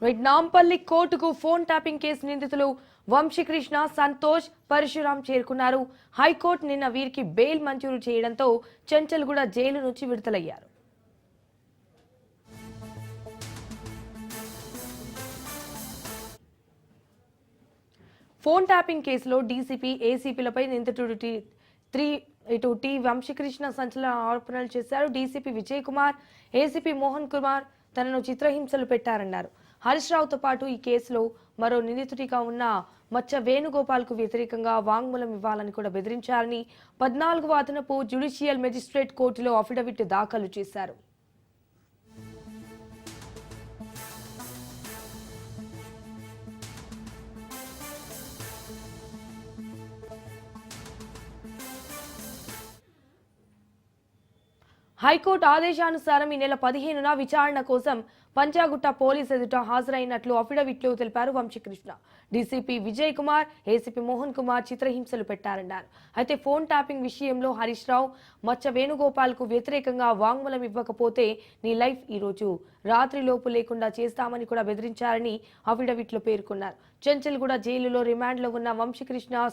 నాంపల్లి కోర్టుకు phone tapping case నిందితులు వంశీకృష్ణ, సంతోష్, పరశురాం చేరుకున్నారు. హైకోర్టు నిన్న వీరికి బెయిల్ మంజూరు చేయడంతో చెంచల్గూడ జైలు నుంచి విడుదలయ్యారు. ఫోన్ ట్యాపింగ్ కేసులో డీసీపీ, ఏసీపీలపై నిందితుడు టి వంశీకృష్ణ సంచలన ఆరోపణలు చేశారు. డీసీపీ విజయ్ కుమార్, ఏసీపీ మోహన్ కుమార్ తనను చిత్రహింసలు పెట్టారన్నారు. హరీష్ రావుతో పాటు ఈ కేసులో మరో నిందితుడిగా ఉన్న మచ్చ వేణుగోపాల్కు వ్యతిరేకంగా వాంగ్మూలం ఇవ్వాలని కూడా బెదిరించారని 14వ అదనపు జ్యుడిషియల్ మెజిస్ట్రేట్ కోర్టులో అఫిడవిట్ దాఖలు చేశారు. హైకోర్టు ఆదేశానుసారం ఈ నెల 15న విచారణ కోసం పంజాగుట్ట పోలీస్ ఎదుట హాజరైనట్లు అఫిడవిట్లో తెలిపారు వంశీకృష్ణ. డీసీపీ విజయ్ కుమార్, ఏసీపీ మోహన్ కుమార్ చిత్రహింసలు పెట్టారన్నారు. అయితే ఫోన్ ట్యాపింగ్ విషయంలో హరీష్ రావు, మచ్చ వేణుగోపాల్కు వ్యతిరేకంగా వాంగ్మూలం ఇవ్వకపోతే నీ లైఫ్ ఈ రోజు రాత్రిలోపు లేకుండా చేస్తామని కూడా బెదిరించారని అఫిడవిట్లో పేర్కొన్నారు. చెంచల్గూడ జైలులో రిమాండ్లో ఉన్న వంశీకృష్ణ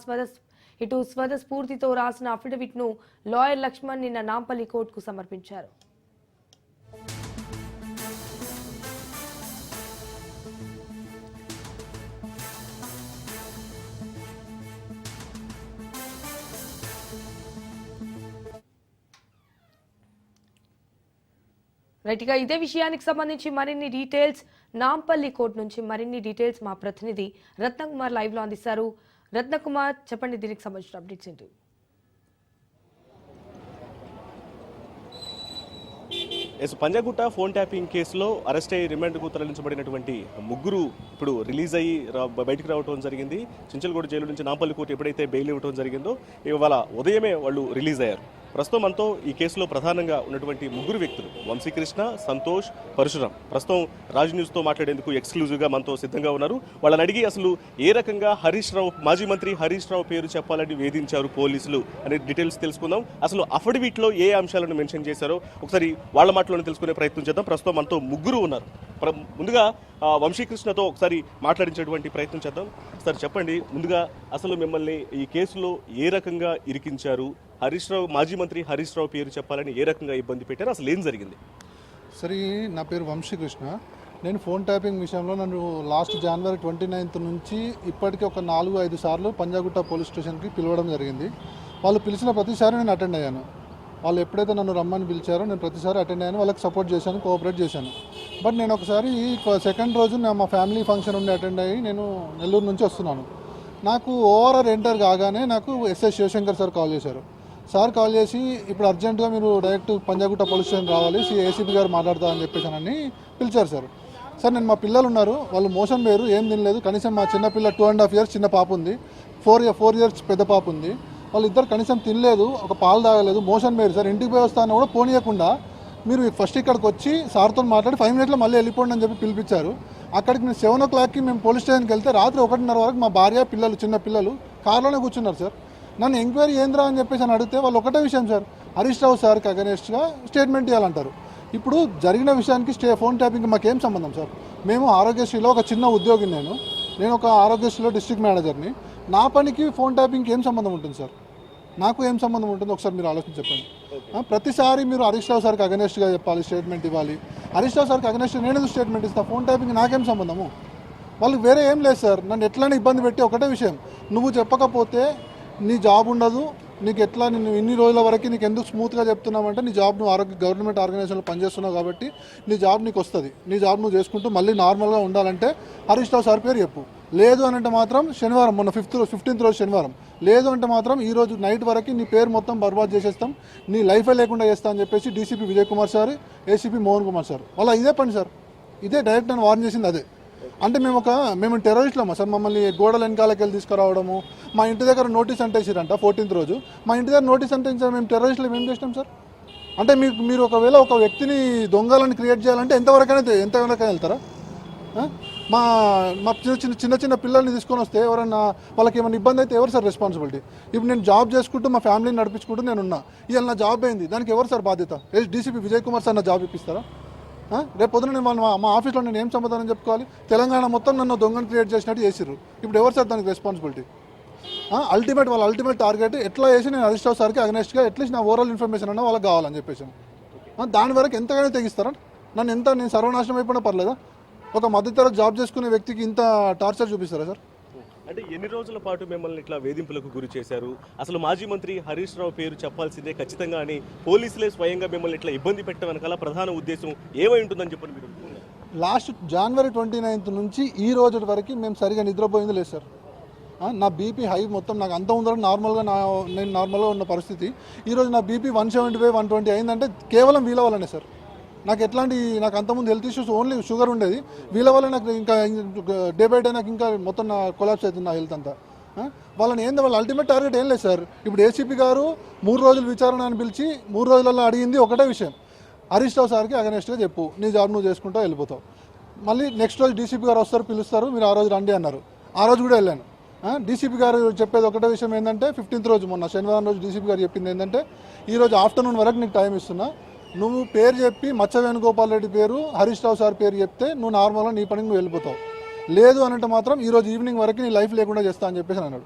స్వదస్ఫూర్తితో రాసిన అఫిడవిట్ ను లాయర్ లక్ష్మణ్ నిన్న నాంపల్లి కోర్టుకు సమర్పించారు. రైట్గా ఇదే విషయానికి సంబంధించి మరిన్ని డీటెయిల్స్ నాంపల్లి కోర్టు నుంచి మరిన్ని డీటెయిల్స్ మా ప్రతినిధి రత్నకుమార్ లైవ్ లో అందిస్తారు. రత్నకుమార్, చెప్పండి, దీనికి సంబంధించిన అప్డేట్స్ ఏంటి? పంజాగుట్ట ఫోన్ ట్యాపింగ్ కేసులో అరెస్ట్ అయ్యి రిమాండ్కు తరలించబడినటువంటి ముగ్గురు ఇప్పుడు రిలీజ్ అయ్యి బయటకు రావడం జరిగింది. చెంచల్గూడ జైలు నుంచి నాంపల్లి కోర్టు ఎప్పుడైతే బెయిల్ ఇవ్వడం జరిగిందో ఇవాళ ఉదయమే వాళ్ళు రిలీజ్ అయ్యారు. ప్రస్తుతం మనతో ఈ కేసులో ప్రధానంగా ఉన్నటువంటి ముగ్గురు వ్యక్తులు వంశీకృష్ణ, సంతోష్, పరశురాం ప్రస్తుతం రాజ్ న్యూస్తో మాట్లాడేందుకు ఎక్స్క్లూజివ్గా మనతో సిద్ధంగా ఉన్నారు. వాళ్ళని అడిగి అసలు ఏ రకంగా హరీష్ రావు, మాజీ మంత్రి హరీష్ రావు పేరు చెప్పాలని వేధించారు పోలీసులు అనే డీటెయిల్స్ తెలుసుకుందాం. అసలు అఫిడవిట్లో ఏ అంశాలను మెన్షన్ చేశారో ఒకసారి వాళ్ళ మాటలను తెలుసుకునే ప్రయత్నం చేద్దాం. ప్రస్తుతం మనతో ముగ్గురు ఉన్నారు. ముందుగా వంశీకృష్ణతో ఒకసారి మాట్లాడించేటువంటి ప్రయత్నం చేద్దాం. సార్ చెప్పండి, ముందుగా అసలు మిమ్మల్ని ఈ కేసులో ఏ రకంగా ఇరికించారు? హరీష్ రావు, మాజీ మంత్రి హరీష్ రావు పేరు చెప్పాలని ఏ రకంగా ఇబ్బంది పెట్టారు? అసలు ఏం జరిగింది? సరే, నా పేరు వంశీకృష్ణ. నేను ఫోన్ ట్యాపింగ్ విషయంలో నన్ను లాస్ట్ జనవరి 29 నుంచి ఇప్పటికీ ఒక 4-5 సార్లు పంజాగుట్ట పోలీస్ స్టేషన్కి పిలవడం జరిగింది. వాళ్ళు పిలిచిన ప్రతిసారి నేను అటెండ్ అయ్యాను. వాళ్ళు ఎప్పుడైతే నన్ను రమ్మని పిలిచారో నేను ప్రతిసారి అటెండ్ అయ్యాను, వాళ్ళకి సపోర్ట్ చేశాను, కోఆపరేట్ చేశాను. బట్ నేను ఒకసారి సెకండ్ రోజు మా ఫ్యామిలీ ఫంక్షన్ ఉండి అటెండ్ అయ్యి నేను నెల్లూరు నుంచి వస్తున్నాను. నాకు ఓఆర్ఆర్ ఎంటర్ కాగానే నాకు ఎస్ఐ శివశంకర్ సార్ కాల్ చేశారు. సార్ కాల్ చేసి ఇప్పుడు అర్జెంటుగా మీరు డైరెక్ట్ పంజాగుట్ట పోలీస్ స్టేషన్ రావాలి, ఏసీపీ గారు మాట్లాడతారని చెప్పేసానని పిలిచారు సార్. సార్, నేను మా పిల్లలు ఉన్నారు, వాళ్ళు మోషన్ వేరు, ఏం తినలేదు, కనీసం మా చిన్న పిల్ల 2.5 years చిన్న పాప ఉంది, 4 years పెద్ద పాప ఉంది, వాళ్ళిద్దరు కనీసం తినలేదు, ఒక పాలు తాగలేదు, మోషన్ వేరు సార్. ఇంటికి పోయి వస్తాను కూడా పోనీయకుండా మీరు ఫస్ట్ ఇక్కడికి వచ్చి సార్తో మాట్లాడి 5 minutes మళ్ళీ వెళ్ళిపోండి అని చెప్పి పిలిపించారు. అక్కడికి మేము 7 o'clockకి మేము పోలీస్ స్టేషన్కి వెళ్తే రాత్రి 1:30 వరకు మా భార్య, పిల్లలు, చిన్న పిల్లలు కార్లోనే కూర్చున్నారు సార్. నన్ను ఎంక్వైరీ ఏంద్రా అని చెప్పేసి అని అడిగితే వాళ్ళు ఒకటే విషయం సార్, హరీష్ రావు సార్కి అగెనెస్ట్గా స్టేట్మెంట్ ఇవ్వాలంటారు. ఇప్పుడు జరిగిన విషయానికి ఫోన్ ట్యాపింగ్ మాకేం సంబంధం సార్? మేము ఆరోగ్యశ్రీలో ఒక చిన్న ఉద్యోగి, నేను ఒక ఆరోగ్యశ్రీలో డిస్ట్రిక్ట్ మేనేజర్ని. నా పనికి ఫోన్ ట్యాపింగ్కి ఏం సంబంధం ఉంటుంది సార్? నాకు ఏం సంబంధం ఉంటుంది? ఒకసారి మీరు ఆలోచన చెప్పండి. ప్రతిసారి మీరు హరీష్ రావు సార్కి అగెనెస్ట్గా చెప్పాలి, స్టేట్మెంట్ ఇవ్వాలి. హరీష్ రావు సార్కి అగెనెస్ట్ నేను స్టేట్మెంట్ ఇస్తాను, ఫోన్ ట్యాపింగ్ నాకేం సంబంధము? వాళ్ళకి వేరే ఏం లేదు సార్. నన్ను ఎట్లనే ఇబ్బంది పెట్టి ఒకటే విషయం, నువ్వు చెప్పకపోతే నీ జాబ్ ఉండదు, నీకు ఎట్లా నేను ఇన్ని రోజుల వరకు నీకు ఎందుకు స్మూత్గా చెప్తున్నామంటే నీ జాబ్ నువ్వు గవర్నమెంట్ ఆర్గనైజేషన్లో పనిచేస్తున్నావు కాబట్టి నీ జాబ్ నీకు వస్తుంది, నీ జాబ్ నువ్వు చేసుకుంటూ మళ్ళీ నార్మల్గా ఉండాలంటే హరీష్ రావు సార్ పేరు చెప్పు. లేదు అని అంటే మాత్రం శనివారం, మొన్న 15th రోజు శనివారం, లేదు అంటే మాత్రం ఈ రోజు నైట్ వరకు నీ పేరు మొత్తం బర్బాద్ చేసేస్తాం, నీ లైఫే లేకుండా చేస్తా అని చెప్పేసి DCP Vijay Kumar sir, ACP Mohan Kumar sir వాళ్ళ ఇదే పని సార్. ఇదే డైరెక్ట్ నన్ను వార్న్ చేసింది అదే. అంటే మేము టెర్రరిస్ట్లమా సార్? మమ్మల్ని గోడల వెనకాలకి వెళ్ళి తీసుకురావడము, మా ఇంటి దగ్గర నోటీస్ అంటేసారంట 14th రోజు, మా ఇంటి దగ్గర నోటీస్ అంటేసారు, మేము టెర్రరిస్టులు ఏం చేసినాం సార్? అంటే మీరు ఒకవేళ ఒక వ్యక్తిని దొంగలని క్రియేట్ చేయాలంటే ఎంతవరకైనా వెళ్తారా? మా చిన్న చిన్న పిల్లల్ని తీసుకొని వస్తే ఎవరన్నా వాళ్ళకి ఏమైనా ఇబ్బంది అయితే ఎవరు సార్ రెస్పాన్సిబిలిటీ? ఇప్పుడు నేను జాబ్ చేసుకుంటూ మా ఫ్యామిలీని నడిపించుకుంటూ నేను ఉన్నా, ఇవాళ నా జాబ్ అయింది, దానికి ఎవరు సార్ బాధ్యత? డీసీపీ విజయ్ కుమార్ సార్ నా జాబ్ ఇప్పిస్తారా? రేపు పొద్దున నేను మా ఆఫీస్లో నేను ఏం సమాధానం చెప్పుకోవాలి? తెలంగాణ మొత్తం నన్ను దొంగను క్రియేట్ చేసినట్టు చేసిర్రు. ఇప్పుడు ఎవరు సార్ దానికి రెస్పాన్సిబిలిటీ? వాళ్ళ అల్టిమేట్ టార్గెట్ ఎట్లా చేసి నేను హరీష్ రావు సార్కి అగనెస్ట్గా అట్లీస్ట్ నా ఓవరాల్ ఇన్ఫర్మేషన్ అన్నా వాళ్ళకి కావాలని చెప్పేసి దాని వరకు ఎంతగానో తెగిస్తారా? నేను సర్వనాశనం అయిపోయినా పర్లేదా? ఒక మధ్యతరగతి జాబ్ చేసుకునే వ్యక్తికి ఇంత టార్చర్ చూపిస్తారా సార్? అంటే ఎన్ని రోజుల పాటు మిమ్మల్ని ఇట్లా వేధింపులకు గురి చేశారు? అసలు మాజీ మంత్రి హరీష్ రావు పేరు చెప్పాల్సిందే ఖచ్చితంగా అని పోలీసులే స్వయంగా మిమ్మల్ని ఇట్లా ఇబ్బంది పెట్టడం వెనకాల ప్రధాన ఉద్దేశం ఏమై ఉంటుందని చెప్పండి మీరు? లాస్ట్ జనవరి 29 నుంచి ఈ రోజు వరకు మేము సరిగా నిద్రపోయింది లేదు సార్. నా బీపీ హై మొత్తం నాకు అంత ఉందని నేను నార్మల్గా ఉన్న పరిస్థితి. ఈరోజు నా బీపీ 175, 120 అయిందంటే కేవలం వీళ్ళ వల్లనే సార్. నాకు అంతకుముందు హెల్త్ ఇష్యూస్ ఓన్లీ షుగర్ ఉండేది. వీళ్ళ వల్ల నాకు ఇంకా డే బై డే నాకు ఇంకా మొత్తం నా కొలాప్స్ అవుతుంది నా హెల్త్ అంతా. వాళ్ళ అల్టిమేట్ టార్గెట్ ఏం లేదు సార్. ఇప్పుడు ఏసీపీ గారు 3 రోజులు విచారణ అని పిలిచి 3 రోజులలో అడిగింది ఒకటే విషయం, హరీష్ రావు సార్కి అగనెస్ట్గా చెప్పు, నీ జాబ్ నువ్వు చేసుకుంటూ వెళ్ళిపోతావు. మళ్ళీ నెక్స్ట్ రోజు డీసీపీ గారు వస్తారు, పిలుస్తారు, మీరు ఆ రోజు రండి అన్నారు. ఆ రోజు కూడా వెళ్ళాను. డీసీపీ గారు చెప్పేది ఒకటే విషయం ఏంటంటే 15th రోజు మొన్న శనివారం రోజు డీసీపీ గారు చెప్పింది ఏంటంటే ఈరోజు ఆఫ్టర్నూన్ వరకు నీకు టైం ఇస్తున్నా, నువ్వు పేరు చెప్పి మచ్చ వేణుగోపాల్ రెడ్డి పేరు హరీష్ రావు సార్ పేరు చెప్తే నువ్వు నార్మల్గా నీ పనికి నువ్వు వెళ్ళిపోతావు, లేదు అనంటే మాత్రం ఈరోజు ఈవినింగ్ వరకు నీ లైఫ్ లేకుండా చేస్తా అని చెప్పేసి అన్నాడు.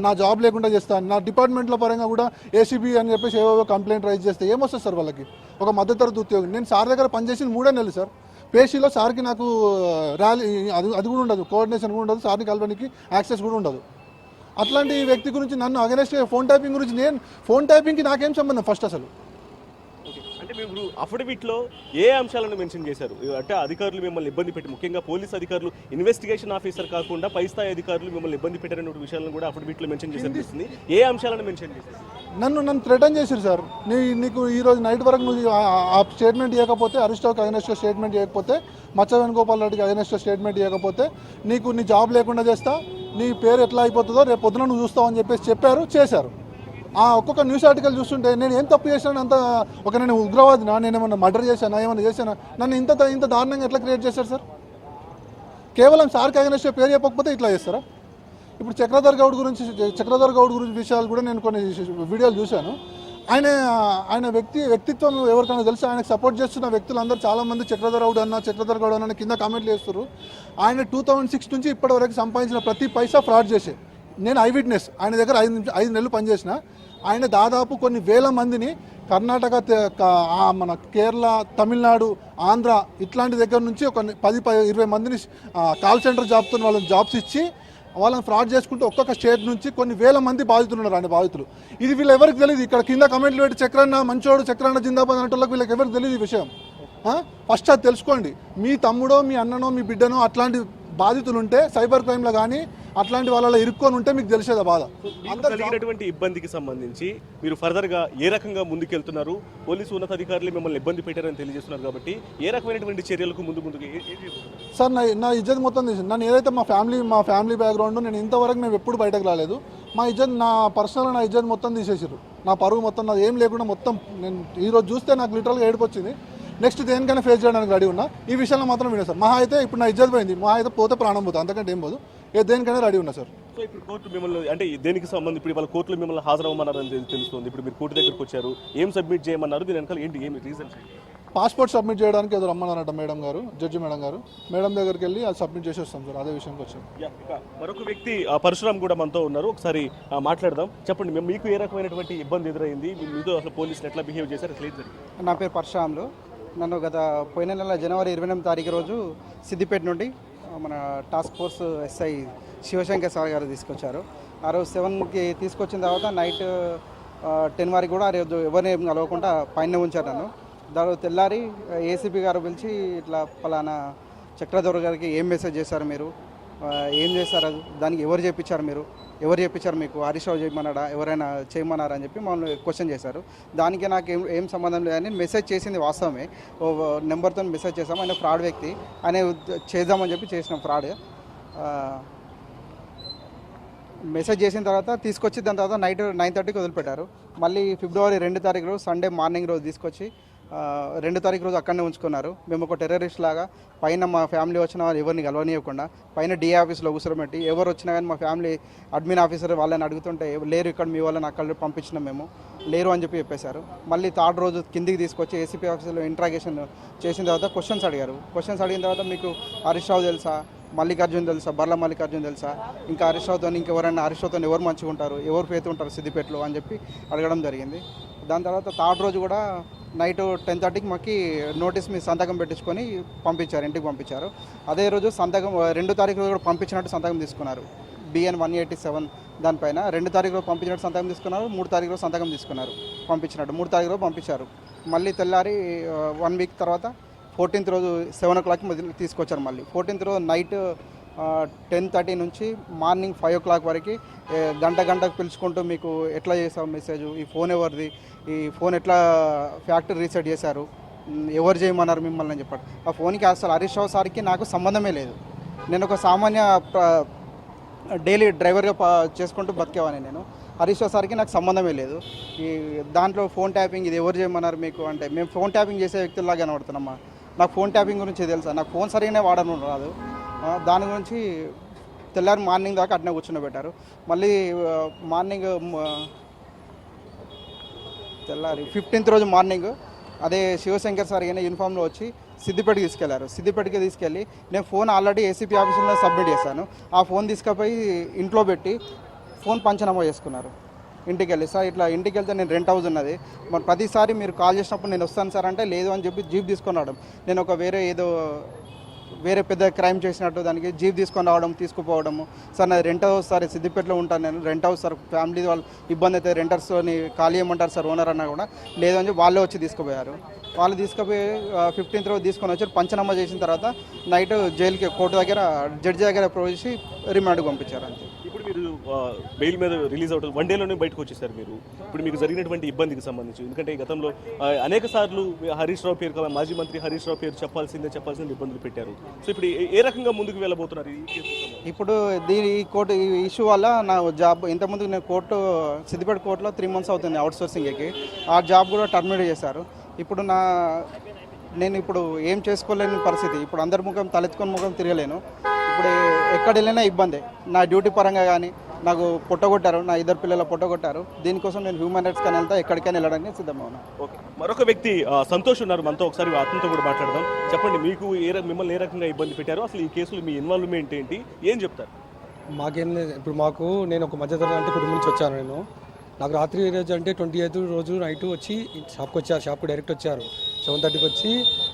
నా జాబ్ లేకుండా చేస్తాను, నా డిపార్ట్మెంట్ల పరంగా కూడా ఏసీబీ అని చెప్పేసి ఏవో కంప్లైంట్ రైజ్ చేస్తే ఏమొస్తుంది సార్ వాళ్ళకి? ఒక మధ్యతరగతి ఉద్యోగం. నేను సార్ దగ్గర పనిచేసింది 3 నెలలు సార్. పేషీలో సార్కి నాకు ర్యాలీ అది కూడా ఉండదు, కోఆర్డినేషన్ కూడా ఉండదు, సార్ని కలవడానికి యాక్సెస్ కూడా ఉండదు. అట్లాంటి వ్యక్తి గురించి నన్ను అగెనెస్ట్ ఫోన్ ట్యాపింగ్ గురించి ఫోన్ ట్యాపింగ్కి నాకేం సంబంధం ఫస్ట్ అసలు? అంటే మీరు అఫిడవిట్లో ఏ అంశాలను మెన్షన్ చేశారు? అంటే అధికారులు మిమ్మల్ని ఇబ్బంది పెట్టి, ముఖ్యంగా పోలీస్ అధికారులు ఇన్వెస్టిగేషన్ ఆఫీసర్ కాకుండా పై స్థాయి అధికారులు మిమ్మల్ని ఇబ్బంది పెట్టిన విషయాలను కూడా అఫిడవిట్లో మెన్షన్ చేశారు. ఏ అంశాలను మెన్షన్ చేశారు? నన్ను థ్రెటన్ చేశారు సార్. నీకు ఈరోజు నైట్ వరకు నువ్వు ఆ స్టేట్మెంట్ ఇవ్వకపోతే, హరీష్ రావుకి అగెనెస్ట్గా స్టేట్మెంట్ ఇవ్వకపోతే, మచ్చ వేణుగోపాల్ రెడ్డికి అగెనెస్ట్గా స్టేట్మెంట్ ఇవ్వకపోతే నీ జాబ్ లేకుండా చేస్తా, నీ పేరు ఎట్లా అయిపోతుందో రేపు పొద్దున నువ్వు చూస్తావు అని చెప్పేసి చేశారు. ఒక్కొక్క న్యూస్ ఆర్టికల్ చూస్తుంటే నేను ఏం తప్పు చేశాను? నేను ఉగ్రవాదినా, నేను ఏమన్నా మర్డర్ చేశానా, ఏమన్నా చేశానా? నన్ను ఇంత దారుణంగా ఎట్లా క్రియేట్ చేశారు సార్? కేవలం సార్కి అగెనెస్ట్ పేరు చెప్పకపోతే ఇట్లా చేస్తారా? ఇప్పుడు చక్రధర్ గౌడ్ గురించి విషయాలు కూడా నేను కొన్ని వీడియోలు చూశాను. ఆయన వ్యక్తిత్వం ఎవరికైనా తెలుసు? ఆయనకు సపోర్ట్ చేస్తున్న వ్యక్తులందరూ చాలామంది చక్రధర్ గౌడ్ అన్న కింద కామెంట్లు చేస్తారు. ఆయన 2006 నుంచి ఇప్పటి వరకు సంపాదించిన ప్రతి పైసా ఫ్రాడ్ చేసే. నేను ఐ విట్నెస్. ఆయన దగ్గర 5 నెలలు పనిచేసిన. ఆయన దాదాపు కొన్ని వేల మందిని కర్ణాటక, మన కేరళ, తమిళనాడు, ఆంధ్ర ఇట్లాంటి దగ్గర నుంచి ఒక 10-20 మందిని కాల్ సెంటర్ జాబ్తో వాళ్ళని జాబ్స్ ఇచ్చి వాళ్ళని ఫ్రాడ్ చేసుకుంటూ ఒక్కొక్క స్టేట్ నుంచి కొన్ని వేల మంది బాధితులు ఉన్నారు. ఆయన బాధితులు ఇది వీళ్ళు ఎవరికి తెలియదు. ఇక్కడ కింద కమెంట్లు పెట్టి చక్రన్న మంచోడు, చక్రన్న జిందాబాద్ అనేటోళ్ళకి వీళ్ళకి ఎవరికి తెలియదు ఈ విషయం. ఫస్ట్ అది తెలుసుకోండి. మీ తమ్ముడో, మీ అన్ననో, మీ బిడ్డనో అట్లాంటి బాధితులు ఉంటే సైబర్ క్రైమ్లో కానీ అట్లాంటి వాళ్ళ ఇరుక్కొని ఉంటే మీకు తెలిసేదా బాధ? కలిగినటువంటి ఇబ్బందికి సంబంధించి మీరు ఫర్దర్గా ఏ రకంగా ముందుకెళ్తున్నారు? పోలీసు ఉన్నతాధికారులు మిమ్మల్ని ఇబ్బంది పెట్టారని తెలియజేస్తున్నారు కాబట్టి ఏ రకమైనటువంటి చర్యలకు ముందుకు సార్? నా ఇజ్జత్ మొత్తం తీసింది. నన్ను ఏదైతే మా ఫ్యామిలీ బ్యాక్గ్రౌండ్ నేను ఇంతవరకు మేము ఎప్పుడు బయటకు రాలేదు. నా ఇజ్జత్ మొత్తం తీసేసారు. నా పరువు మొత్తం నాది ఏం లేకుండా మొత్తం. నేను ఈరోజు చూస్తే నాకు లిటరల్గా ఏడుపు వచ్చింది. నెక్స్ట్ దేనికైనా ఫేస్ చేయడానికి రెడీ ఉన్నా. ఈ విషయంలో మాత్రం వినే సార్. మహా అయితే ఇప్పుడు నా ఇజ్జత్ పోయింది, మహా అయితే పోతే ప్రాణం పోతుంది, అంతకంటే ఏం పోదు. దేనికైనా రెడీ ఉన్నా సార్. సో ఇప్పుడు కోర్టు మిమ్మల్ని అంటే దేనికి సంబంధించి ఇప్పుడు వాళ్ళ కోర్టులో మిమ్మల్ని హాజరవ్వమన్నారని తెలుస్తుంది. ఇప్పుడు మీరు కోర్టు దగ్గరకు వచ్చారు, ఏం సబ్మిట్ చేయమన్నారు? దీని వెనకాల ఏమి రీజన్స్? పాస్పోర్ట్ సబ్మిట్ చేయడానికి ఏదో రమ్మన్నారట జడ్జి మేడం గారు. మేడం దగ్గరికి వెళ్ళి అది సబ్మిట్ చేసి వస్తాం సార్. అదే విషయంకి వచ్చాం. మరొక వ్యక్తి పరశురామ్ కూడా మనతో ఉన్నారు, ఒకసారి మాట్లాడదాం. చెప్పండి, మీకు ఏ రకమైనటువంటి ఇబ్బంది ఎదురైంది? మీతో అసలు పోలీసులు ఎట్లా బిహేవ్ చేశారు? నా పేరు పరశురాములు. నన్ను పోయిన నెల జనవరి 28వ తారీఖు రోజు సిద్దిపేట నుండి మన task force SI Shivashankar sir గారు తీసుకొచ్చారు. ఆ రోజు 7కి తీసుకొచ్చిన తర్వాత నైట్ 10 వరకు కూడా ఆ రోజు ఎవరిని కలవకుండా పైన ఉంచారు నన్ను. దాని తెల్లారి ఏసీపీ గారు పిలిచి ఇట్లా పలానా చక్రధర్ గారికి ఏం మెసేజ్ చేశారు మీరు, ఏం చేశారు, దానికి ఎవరు చెప్పించారు మీకు, హరీష్ రావు చేయమన్నాడా, ఎవరైనా చేయమన్నారా అని చెప్పి మమ్మల్ని క్వశ్చన్ చేశారు. దానికి నాకు ఏం సంబంధం లేదని మెసేజ్ చేసింది వాస్తవమే. ఓ నెంబర్తో మెసేజ్ చేసాము. ఆయన ఫ్రాడ్ వ్యక్తి, ఆయన చేద్దామని చెప్పి చేసినాం ఫ్రాడ్. మెసేజ్ చేసిన తర్వాత తీసుకొచ్చి దాని తర్వాత నైట్ 9:30కి వదిలిపెట్టారు. మళ్ళీ ఫిబ్రవరి 2 తారీఖు రోజు సండే మార్నింగ్ రోజు తీసుకొచ్చి 2 తారీఖు రోజు అక్కడనే ఉంచుకున్నారు. మేము ఒక టెర్రరిస్ట్ లాగా పైన మా ఫ్యామిలీ వచ్చిన వాళ్ళు ఎవరిని కలవనీయకుండా పైన డిఏ ఆఫీస్లో కూర్చోబెట్టి ఎవరు వచ్చినా కానీ మా ఫ్యామిలీ అడ్మిన్ ఆఫీసర్ వాళ్ళని అడుగుతుంటే లేరు ఇక్కడ మీ వాళ్ళని అక్కడ పంపించినాం మేము లేరు అని చెప్పేశారు. మళ్ళీ 3rd రోజు కిందికి తీసుకొచ్చి ఏసీపీ ఆఫీసులో ఇంట్రాగేషన్ చేసిన తర్వాత క్వశ్చన్స్ అడిగారు. క్వశ్చన్స్ అడిగిన తర్వాత మీకు హరీష్ రావు తెలుసా, మల్లికార్జున్ తెలుసా, బర్ల మల్లికార్జున్ తెలుసా, ఇంకా హరీష్ రావుతో ఇంకెవరైనా హరీష్ రావుతో ఎవరు మంచిగా ఉంటారు, ఎవరు పేరు ఉంటారు సిద్దిపేటలో అని చెప్పి అడగడం జరిగింది. దాని తర్వాత 3rd రోజు కూడా నైట్ 10:30కి మాకు నోటీస్ మీద సంతకం పెట్టించుకొని పంపించారు, ఇంటికి పంపించారు. అదే రోజు సంతకం 2 తారీఖు రోజు కూడా పంపించినట్టు సంతకం తీసుకున్నారు. BN 187 దానిపైన 2 తారీఖు రోజు పంపించినట్టు సంతకం తీసుకున్నారు. 3 తారీఖు రోజు సంతకం తీసుకున్నారు పంపించినట్టు. 3 తారీఖు రోజు పంపించారు. మళ్ళీ తెల్లారి 1 వీక్ తర్వాత 14th రోజు 7 o'clock తీసుకొచ్చారు. మళ్ళీ 14th రోజు నైట్ 10:30 నుంచి మార్నింగ్ 5 o'clock వరకు గంటకు పిలుచుకుంటూ మీకు ఎట్లా చేసావు మెసేజ్, ఈ ఫోన్ ఎవరిది, ఈ ఫోన్ ఎట్లా ఫ్యాక్టరీ రీసెట్ చేశారు, ఎవరు చేయమన్నారు మిమ్మల్ని అని చెప్పాడు. ఆ ఫోన్కి అసలు హరీష్ రావు సార్కి నాకు సంబంధమే లేదు. నేను ఒక సామాన్య డైలీ డ్రైవర్గా చేసుకుంటూ బతికేవాని. నేను హరీష్ రావు సార్కి నాకు సంబంధమే లేదు. ఈ దాంట్లో ఫోన్ ట్యాపింగ్ ఇది ఎవరు చేయమన్నారు మీకు అంటే, మేము ఫోన్ ట్యాపింగ్ చేసే వ్యక్తుల్లాగా కనబడుతున్నామా, నాకు ఫోన్ ట్యాపింగ్ గురించి తెలుసా, నాకు ఫోన్ సరిగానే వాడడం రాదు. దాని గురించి తెల్లారి మార్నింగ్ దాకా అట్నే కూర్చుండబెట్టారు. మళ్ళీ మార్నింగ్ తెల్లారి 15th రోజు మార్నింగ్ అదే శివశంకర్ సార్ అయినా యూనిఫామ్లో వచ్చి సిద్దిపేటకి తీసుకెళ్లారు. సిద్దిపేటకి తీసుకెళ్ళి నేను ఫోన్ ఆల్రెడీ ఏసీపీ ఆఫీసులో సబ్మిట్ చేశాను. ఆ ఫోన్ తీసుకుపోయి ఇంట్లో పెట్టి ఫోన్ పంచనామా చేసుకున్నారు. ఇంటికి వెళ్ళి సార్ ఇట్లా ఇంటికి వెళ్తే నేను రెంట్ హౌస్ ఉన్నది, మరి ప్రతిసారి మీరు కాల్ చేసినప్పుడు నేను వస్తాను సార్ అంటే లేదు అని చెప్పి జీప్ తీసుకొని రావడం. నేను ఒక వేరే పెద్ద క్రైమ్ చేసినట్టు దానికి జీప్ తీసుకొని రావడం, తీసుకుపోవడము. సార్ నాది రెంట్ హౌస్ సార్, సిద్దిపేటలో ఉంటాను నేను, రెంట్ హౌస్ సార్, ఫ్యామిలీ వాళ్ళు ఇబ్బంది అయితే రెంటర్స్ని ఖాళీ ఇవ్వమంటారు సార్ ఓనర్ అన్నా కూడా లేదని చెప్పి వాళ్ళే వచ్చి తీసుకుపోయారు. వాళ్ళు తీసుకుపోయి 15th రోజు తీసుకొని వచ్చారు. పంచనామా చేసిన తర్వాత నైట్ జైలుకి కోర్టు దగ్గర జడ్జి దగ్గర ప్రవేశించి రిమాండ్కి పంపించారు అంతే. ఇప్పుడు మీరు బెయిల్ మీద రిలీజ్ అవుతుంది, 1 డేలోనే బయటకు వచ్చేసారు మీరు. ఇప్పుడు మీకు జరిగినటువంటి ఇబ్బందికి సంబంధించి, ఎందుకంటే గతంలో అనేక సార్లు హరీష్ రావు పేరు, మాజీ మంత్రి హరీష్ రావు పేరు చెప్పాల్సిందే ఇబ్బందులు పెట్టారు. సో ఇప్పుడు ఏ రకంగా ముందుకు వెళ్ళబోతున్నారు ఈ కేసు? ఇప్పుడు ఈ కోర్టు ఈ ఇష్యూ వల్ల నా జాబ్ ఇంతకుముందు నేను సిద్దిపేట కోర్టులో 3 months అవుతుంది అవుట్సోర్సింగ్కి. ఆ జాబ్ కూడా టర్మినేట్ చేశారు. ఇప్పుడు నేను ఇప్పుడు ఏం చేసుకోలేని పరిస్థితి. ఇప్పుడు అందరి ముఖం తలెత్తుకొని ముఖం తిరగలేను. ఇప్పుడు ఎక్కడ వెళ్ళినా ఇబ్బంది. నా డ్యూటీ పరంగా కానీ నాకు పొట్టగొట్టారు, నా 2 పిల్లల పొట్టగొట్టారు. దీనికోసం నేను హ్యూమన్ రైట్స్ కానీ వెళ్తా, ఎక్కడికైనా వెళ్ళడానికి సిద్ధంగా ఉన్నాను. ఓకే, మరొక వ్యక్తి సంతోష్ ఉన్నారు మనతో, ఒకసారి అతనితో కూడా మాట్లాడదాం. చెప్పండి, మీకు మిమ్మల్ని ఏ రకంగా ఇబ్బంది పెట్టారు, అసలు ఈ కేసులో మీ ఇన్వాల్వ్మెంట్ ఏంటి, ఏం చెప్తారు? మాకేం లేదు. ఇప్పుడు నేను ఒక మధ్యతరగతి అంటే కుటుంబం నుంచి వచ్చాను. నాకు రాత్రి రోజు అంటే 28th రోజు నైట్ వచ్చి షాప్కి వచ్చారు. షాప్కి డైరెక్ట్ వచ్చారు. 7:30కి వచ్చి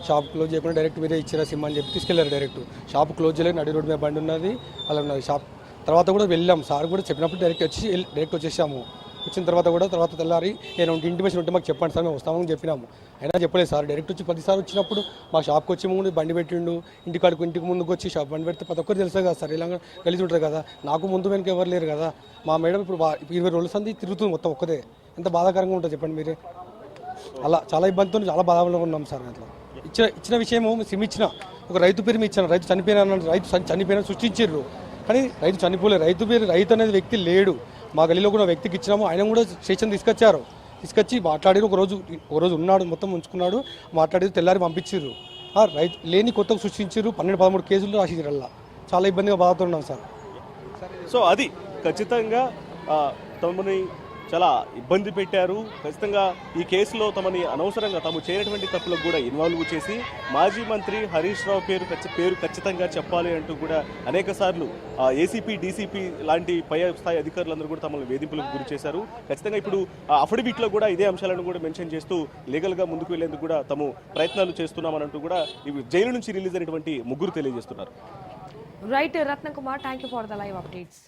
షాప్ క్లోజ్ చేయకుండా డైరెక్ట్ మీరే ఇచ్చిన సిమ్ అని చెప్పి తీసుకెళ్లారు. డైరెక్ట్ షాప్ క్లోజ్ చేయలేదు, నడి రోడ్డు మీద బండి ఉన్నది అలా ఉన్నది షాప్. తర్వాత కూడా వెళ్ళాం, సార్ కూడా చెప్పినప్పుడు డైరెక్ట్ వచ్చేసాము. వచ్చిన తర్వాత తెల్లారి నేను ఇంటిమేషన్ ఉంటే మాకు చెప్పండి సార్, మేము వస్తామని చెప్పినాము. అయినా చెప్పలేదు సార్. డైరెక్ట్ వచ్చి 10 సార్లు వచ్చినప్పుడు మా షాప్కి వచ్చి ముందు బండి పెట్టిండు, ఇంటికి ముందుకు వచ్చి షాప్ బండి పెడితే ప్రతి ఒక్కరు తెలుసు కదా సార్, ఇలా కలిసి ఉంటుంది కదా. నాకు ముందు వెనక ఎవరు లేరు కదా. మా మేడం ఇప్పుడు 20 రోజుల సంది తిరుగుతుంది మొత్తం ఒక్కదే. ఎంత బాధాకరంగా ఉంటుంది చెప్పండి మీరే. అలా చాలా ఇబ్బందితో చాలా బాధలో ఉన్నాం సార్. అట్లా ఇచ్చిన విషయము సిమ్ ఇచ్చిన, ఒక రైతు పేరు ఇచ్చాను. రైతు చనిపోయిన సృష్టించారు, కానీ రైతు చనిపోలేదు. రైతు అనేది వ్యక్తి లేడు. మా గలీలో కూడా వ్యక్తికి ఇచ్చినాము, ఆయన కూడా స్టేషన్ తీసుకొచ్చి మాట్లాడి ఒక రోజు ఉన్నాడు, మొత్తం ఉంచుకున్నాడు, మాట్లాడి తెల్లారి పంపించారు. రైతు లేని కొత్తగా సృష్టించారు. 12-13 కేసులు రాసించారు. అలా చాలా ఇబ్బందిగా బాధపడుతున్నాం సార్. సో అది ఖచ్చితంగా తమని చాలా ఇబ్బంది పెట్టారు. ఖచ్చితంగా ఈ కేసులో తమని అనవసరంగా తాము చేయనటువంటి తప్పులకు కూడా ఇన్వాల్వ్ చేసి మాజీ మంత్రి హరీష్ రావు పేరు ఖచ్చితంగా చెప్పాలి అంటూ కూడా అనేక సార్లు ఏసీపీ, డీసీపీ లాంటి పై స్థాయి అధికారులందరూ కూడా తమను వేధింపులకు గురి చేశారు. ఖచ్చితంగా ఇప్పుడు అఫిడవిట్లో కూడా ఇదే అంశాలను కూడా మెన్షన్ చేస్తూ లీగల్గా ముందుకు వెళ్లేందుకు కూడా తాము ప్రయత్నాలు చేస్తున్నామనంటూ కూడా ఇవి జైలు నుంచి రిలీజ్ అయినటువంటి ముగ్గురు తెలియజేస్తున్నారు. Right Ratnakumar, thank you for the live updates.